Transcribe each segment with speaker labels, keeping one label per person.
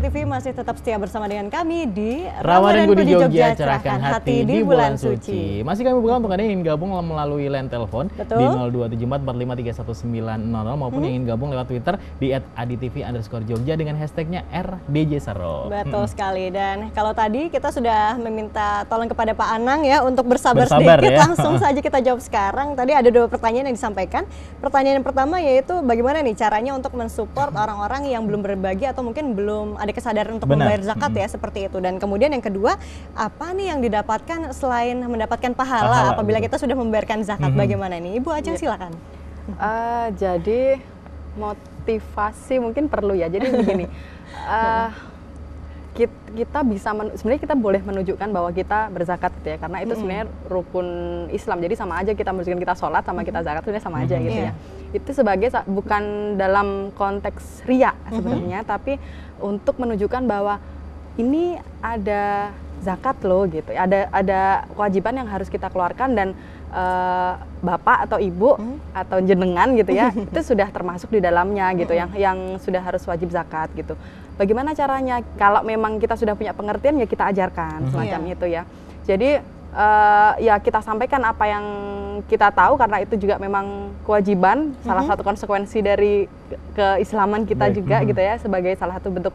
Speaker 1: TV masih tetap setia bersama dengan kami di
Speaker 2: Ramadanku di Jogja, cerahkan hati di bulan suci. Masih kami buka untuk Anda yang ingin gabung melalui line telepon di 0274453900 maupun yang ingin gabung lewat Twitter di @aditv_jogja dengan hashtagnya rdjsaro.
Speaker 1: Betul sekali. Dan kalau tadi kita sudah meminta tolong kepada Pak Anang ya untuk bersabar sedikit,
Speaker 2: ya.
Speaker 1: Langsung saja kita jawab sekarang. Tadi ada 2 pertanyaan yang disampaikan. Pertanyaan yang pertama yaitu bagaimana nih caranya untuk mensupport orang-orang yang belum berbagi atau mungkin belum ada kesadaran untuk membayar zakat ya, seperti itu. Dan kemudian yang kedua, apa nih yang didapatkan selain mendapatkan pahala apabila kita sudah membayarkan zakat? Bagaimana nih? Ibu Ajeng silakan.
Speaker 3: Jadi motivasi mungkin perlu ya. Jadi begini, kita bisa sebenarnya kita boleh menunjukkan bahwa kita berzakat gitu ya, karena itu sebenarnya rukun Islam. Jadi sama aja kita menunjukkan kita sholat sama kita zakat sebenarnya sama aja gitu ya. Itu sebagai bukan dalam konteks riya sebenarnya, tapi untuk menunjukkan bahwa ini ada zakat loh gitu. Ada kewajiban yang harus kita keluarkan dan bapak atau ibu atau jenengan gitu ya, itu sudah termasuk di dalamnya gitu, yang sudah harus wajib zakat gitu. Bagaimana caranya? Kalau memang kita sudah punya pengertian ya kita ajarkan semacam itu ya. Jadi ya kita sampaikan apa yang kita tahu, karena itu juga memang kewajiban, salah satu konsekuensi dari keislaman kita juga gitu ya, sebagai salah satu bentuk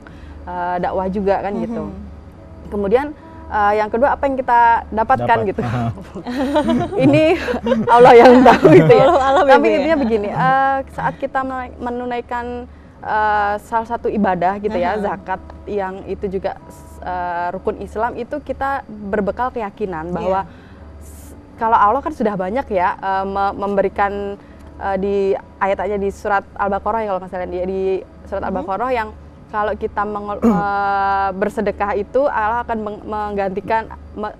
Speaker 3: dakwah juga kan gitu. Kemudian yang kedua, apa yang kita dapatkan gitu. Ini Allah yang tahu gitu ya. Tapi intinya begini, saat kita menunaikan salah satu ibadah gitu ya, zakat yang itu juga rukun Islam, itu kita berbekal keyakinan bahwa kalau Allah kan sudah banyak ya memberikan di ayat-ayatnya di surat Al-Baqarah ya, kalau nggak salah di surat Al-Baqarah, yang kalau kita bersedekah itu Allah akan menggantikan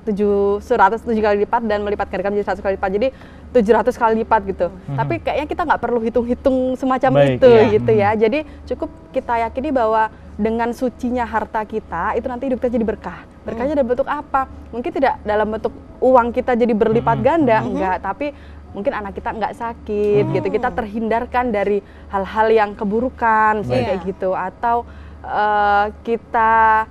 Speaker 3: 700 kali lipat dan melipat gandakan menjadi 100 kali lipat, jadi 700 kali lipat gitu. Tapi kayaknya kita nggak perlu hitung-hitung semacam itu gitu ya. Jadi cukup kita yakini bahwa dengan sucinya harta kita itu nanti hidup kita jadi berkah. Berkahnya dalam bentuk apa? Mungkin tidak dalam bentuk uang kita jadi berlipat ganda, enggak, tapi mungkin anak kita nggak sakit gitu, kita terhindarkan dari hal-hal yang keburukan kayak gitu, atau kita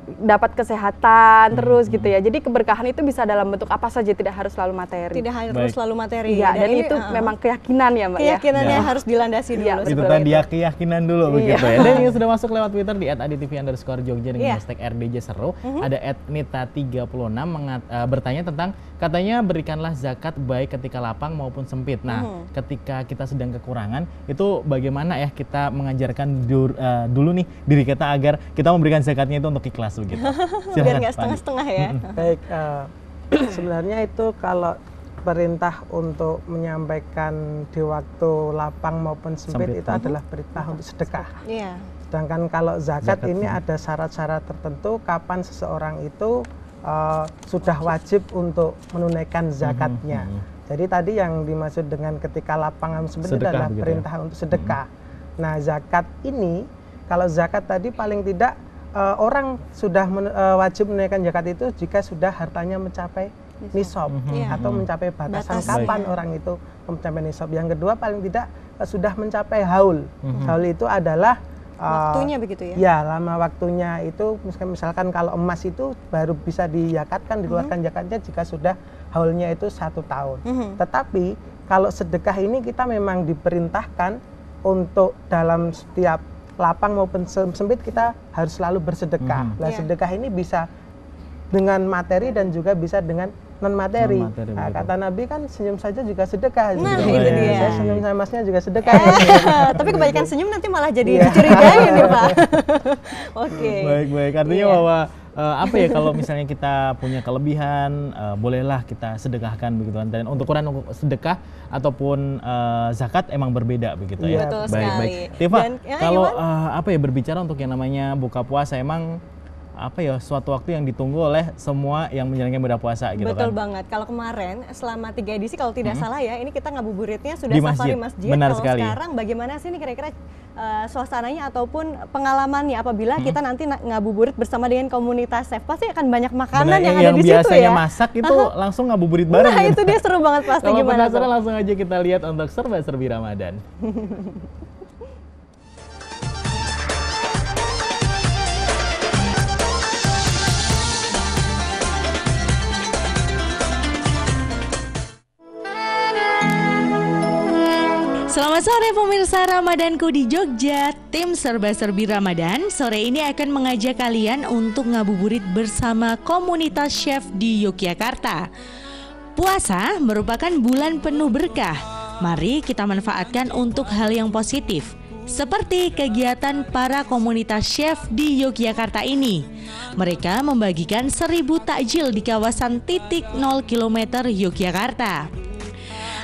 Speaker 3: dapat kesehatan terus gitu ya. Jadi keberkahan itu bisa dalam bentuk apa saja, tidak harus selalu materi.
Speaker 1: Tidak harus selalu materi.
Speaker 3: Ya, dan itu memang keyakinan ya Mbak.
Speaker 1: Keyakinannya harus dilandasi dulu.
Speaker 2: Itu tadi ya, keyakinan dulu begitu ya. Dan yang sudah masuk lewat Twitter di @aditv_jogja dengan hashtag rdjsaro, ada @nita36 bertanya tentang, katanya berikanlah zakat baik ketika lapang maupun sempit. Nah, ketika kita sedang kekurangan, itu bagaimana ya kita mengajarkan dulu nih diri kita agar kita memberikan zakatnya itu untuk ikhlas begitu.
Speaker 1: Biar nggak setengah-setengah ya.
Speaker 4: Baik, sebenarnya itu kalau perintah untuk menyampaikan di waktu lapang maupun sempit itu adalah perintah untuk sedekah. Sedangkan kalau zakat ini ada syarat-syarat tertentu kapan seseorang itu sudah wajib untuk menunaikan zakatnya. Jadi tadi yang dimaksud dengan ketika lapang maupun sempit itu adalah perintah untuk sedekah. Nah, zakat ini, kalau zakat tadi paling tidak orang sudah wajib menunaikan zakat itu jika sudah hartanya mencapai nisab atau mencapai batasan kapan orang itu mencapai nisab. Yang kedua, paling tidak sudah mencapai haul. Haul itu adalah
Speaker 1: waktunya begitu ya?
Speaker 4: Ya, lama waktunya itu, misalkan kalau emas itu baru bisa dizakatkan, dikeluarkan zakatnya jika sudah haulnya itu 1 tahun. Tetapi kalau sedekah ini kita memang diperintahkan untuk dalam setiap lapang maupun sempit kita harus selalu bersedekah. Nah, sedekah ini bisa dengan materi dan juga bisa dengan non materi. Nah, kata Nabi kan senyum saja juga sedekah.
Speaker 1: Nah, itu dia.
Speaker 4: Saya senyum sama masnya juga sedekah.
Speaker 1: Tapi kebanyakan senyum nanti malah jadi dicurigai nih Pak.
Speaker 2: Baik. Artinya bahwa apa ya, kalau misalnya kita punya kelebihan, bolehlah kita sedekahkan begitu kan. Dan untuk ukuran sedekah ataupun zakat emang berbeda begitu ya.
Speaker 1: Betul sekali.
Speaker 2: Tifa, kalau apa ya, berbicara untuk yang namanya buka puasa, emang apa ya, suatu waktu yang ditunggu oleh semua yang menjalankan ibadah puasa gitu.
Speaker 1: Betul
Speaker 2: kan.
Speaker 1: banget. Kalau kemarin selama 3 edisi kalau tidak salah ya, ini kita ngabuburitnya sudah
Speaker 2: Di
Speaker 1: safari masjid.
Speaker 2: Benar
Speaker 1: kalau
Speaker 2: sekali.
Speaker 1: Sekarang bagaimana sih ini kira-kira suasananya ataupun pengalamannya apabila kita nanti ngabuburit bersama dengan komunitas chef? Pasti akan banyak makanan yang ada di situ ya.
Speaker 2: Yang biasanya masak itu langsung ngabuburit bareng.
Speaker 1: Nah,
Speaker 2: gitu.
Speaker 1: itu dia seru banget pasti.
Speaker 2: Kalau
Speaker 1: gimana
Speaker 2: penasaran langsung aja kita lihat untuk serba-serbi Ramadan.
Speaker 5: Selamat sore pemirsa Ramadanku di Jogja. Tim Serba-Serbi Ramadan sore ini akan mengajak kalian untuk ngabuburit bersama komunitas chef di Yogyakarta. Puasa merupakan bulan penuh berkah. Mari kita manfaatkan untuk hal yang positif. Seperti kegiatan para komunitas chef di Yogyakarta ini. Mereka membagikan 1000 takjil di kawasan titik 0 km Yogyakarta.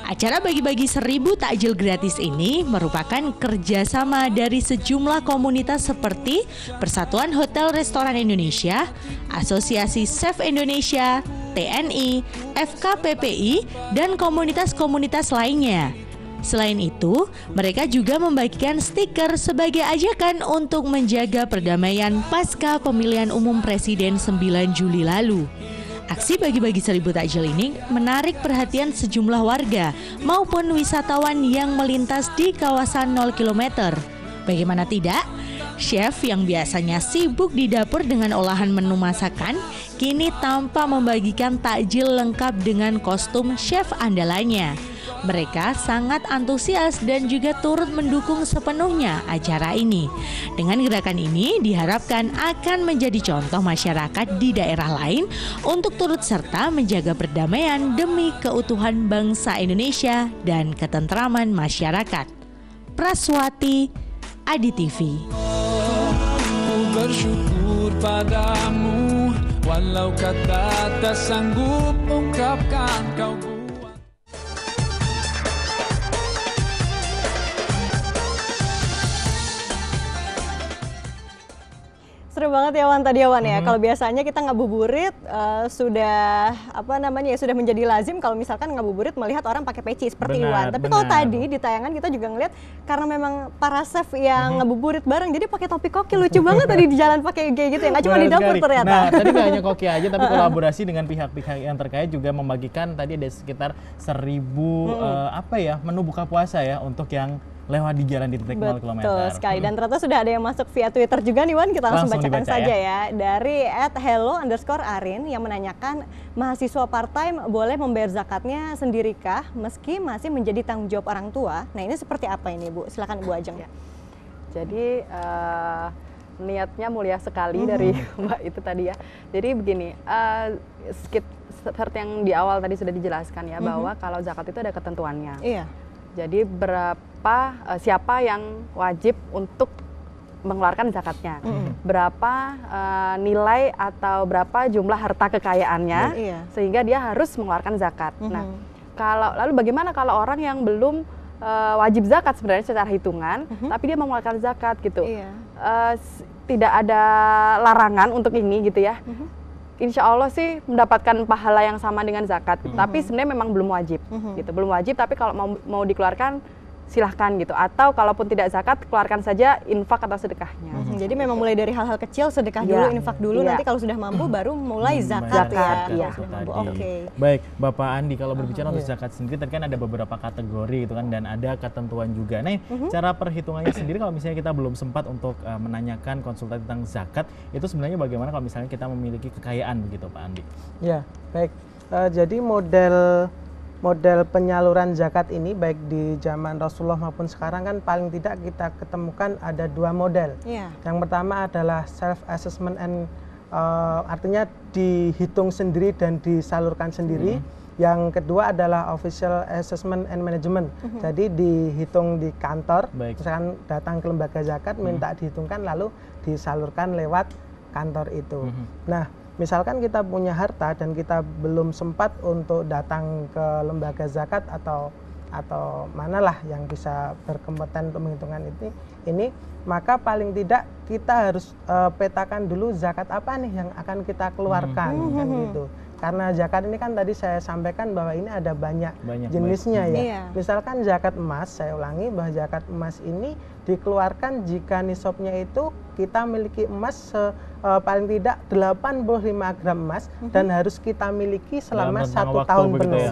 Speaker 5: Acara bagi-bagi 1000 takjil gratis ini merupakan kerjasama dari sejumlah komunitas seperti Persatuan Hotel Restoran Indonesia, Asosiasi Chef Indonesia, TNI, FKPPI, dan komunitas-komunitas lainnya. Selain itu, mereka juga membagikan stiker sebagai ajakan untuk menjaga perdamaian pasca pemilihan umum Presiden 9 Juli lalu. Aksi bagi-bagi 1000 takjil ini menarik perhatian sejumlah warga maupun wisatawan yang melintas di kawasan 0 km. Bagaimana tidak? Chef yang biasanya sibuk di dapur dengan olahan menu masakan, kini tampak membagikan takjil lengkap dengan kostum chef andalannya. Mereka sangat antusias dan juga turut mendukung sepenuhnya acara ini. Dengan gerakan ini diharapkan akan menjadi contoh masyarakat di daerah lain untuk turut serta menjaga perdamaian demi keutuhan bangsa Indonesia dan ketentraman masyarakat. Praswati, Adi TV.
Speaker 6: Ku bersyukur padamu, walau kata tak sanggup ungkapkan kau.
Speaker 1: Seru banget ya Wan tadi ya Wan ya. Kalau biasanya kita ngabuburit sudah sudah menjadi lazim kalau misalkan ngabuburit melihat orang pakai peci seperti Iwan. Tapi kalau tadi di tayangan kita juga ngeliat karena memang para chef yang ngabuburit bareng jadi pakai topi koki, lucu banget tadi di jalan pakai kayak gitu ya. Nggak cuma di dapur ternyata.
Speaker 2: Nah, tadi nggak hanya koki aja tapi kolaborasi dengan pihak-pihak yang terkait juga membagikan tadi ada sekitar 1000 menu buka puasa ya untuk yang lewat di jalan di titik 0 km.
Speaker 1: Betul sekali. Dan ternyata sudah ada yang masuk via Twitter juga nih Wan, kita langsung bacakan saja ya. Dari @hello_arin yang menanyakan, mahasiswa part-time boleh membayar zakatnya sendirikah meski masih menjadi tanggung jawab orang tua? Nah ini seperti apa ini Bu? Silakan Bu Ajeng.
Speaker 3: Ya. Jadi niatnya mulia sekali dari Mbak itu tadi ya. Jadi begini, seperti yang di awal tadi sudah dijelaskan ya, bahwa kalau zakat itu ada ketentuannya.
Speaker 1: Iya.
Speaker 3: Jadi siapa yang wajib untuk mengeluarkan zakatnya, berapa nilai atau berapa jumlah harta kekayaannya, sehingga dia harus mengeluarkan zakat. Nah, lalu bagaimana kalau orang yang belum wajib zakat sebenarnya secara hitungan, tapi dia mengeluarkan zakat gitu, tidak ada larangan untuk ini gitu ya. Insya Allah sih mendapatkan pahala yang sama dengan zakat, tapi sebenarnya memang belum wajib, gitu. Belum wajib, tapi kalau mau dikeluarkan silahkan gitu. Atau kalaupun tidak zakat, keluarkan saja infak atau sedekahnya.
Speaker 1: Jadi memang mulai dari hal-hal kecil, sedekah dulu, infak dulu, nanti kalau sudah mampu baru mulai zakat ya.
Speaker 2: Oke. Baik, Bapak Andi, kalau berbicara untuk zakat sendiri, tadi kan ada beberapa kategori itu kan dan ada ketentuan juga. Nah, cara perhitungannya sendiri kalau misalnya kita belum sempat untuk menanyakan konsultasi tentang zakat, itu sebenarnya bagaimana kalau misalnya kita memiliki kekayaan begitu, Pak Andi?
Speaker 4: Ya, baik. Jadi model penyaluran zakat ini baik di zaman Rasulullah maupun sekarang kan paling tidak kita ketemukan ada 2 model. Yang pertama adalah self assessment and artinya dihitung sendiri dan disalurkan sendiri. Yang kedua adalah official assessment and management. Jadi dihitung di kantor, misalkan datang ke lembaga zakat minta dihitungkan lalu disalurkan lewat kantor itu. Nah, misalkan kita punya harta dan kita belum sempat untuk datang ke lembaga zakat atau manalah yang bisa berkompeten untuk menghitungkan ini, maka paling tidak kita harus petakan dulu zakat apa nih yang akan kita keluarkan kan gitu. Karena zakat ini kan tadi saya sampaikan bahwa ini ada banyak jenisnya ya. Misalkan zakat emas, saya ulangi bahwa zakat emas ini dikeluarkan jika nisabnya itu kita miliki emas paling tidak 85 gram emas dan harus kita miliki selama 1 tahun penuh.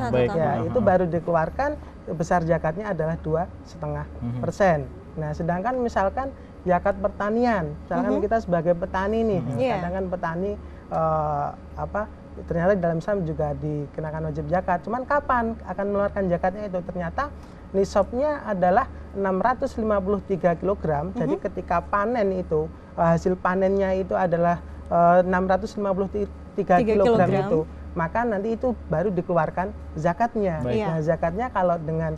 Speaker 4: Itu baru dikeluarkan, besar zakatnya adalah 2,5%. Nah, sedangkan misalkan zakat pertanian, misalkan kita sebagai petani nih, kadang kan petani ternyata dalam Islam juga dikenakan wajib zakat. Cuman kapan akan mengeluarkan zakatnya itu? Ternyata nisabnya adalah 653 kg. Jadi ketika panen itu hasil panennya itu adalah 653 kg itu, maka nanti itu baru dikeluarkan zakatnya. Nah, zakatnya kalau dengan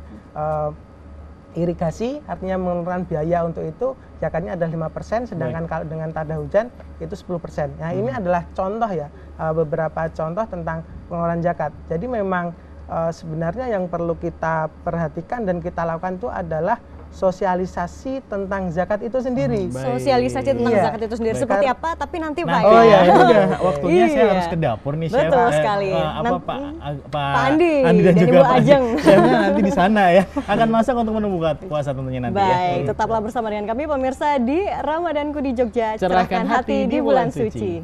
Speaker 4: irigasi artinya mengeluarkan biaya untuk itu, zakatnya adalah 5%, sedangkan kalau dengan tada hujan itu 10%. Nah, ini adalah contoh ya, beberapa contoh tentang pengeluaran zakat. Jadi memang sebenarnya yang perlu kita perhatikan dan kita lakukan itu adalah sosialisasi tentang zakat itu sendiri.
Speaker 1: Sosialisasi tentang zakat itu sendiri. Seperti apa? Tapi nanti Pak.
Speaker 2: Oh ya, itu udah waktunya saya harus ke dapur nih, Chef.
Speaker 1: Betul sekali.
Speaker 2: Pak
Speaker 1: Andi
Speaker 2: dan juga
Speaker 1: Ibu Ajeng.
Speaker 2: Chefnya nanti di sana ya. Akan masak untuk menu buka puasa tentunya nanti ya.
Speaker 1: Baik, tetaplah bersama dengan kami pemirsa di Ramadanku di Jogja.
Speaker 2: Cerahkan hati di bulan suci.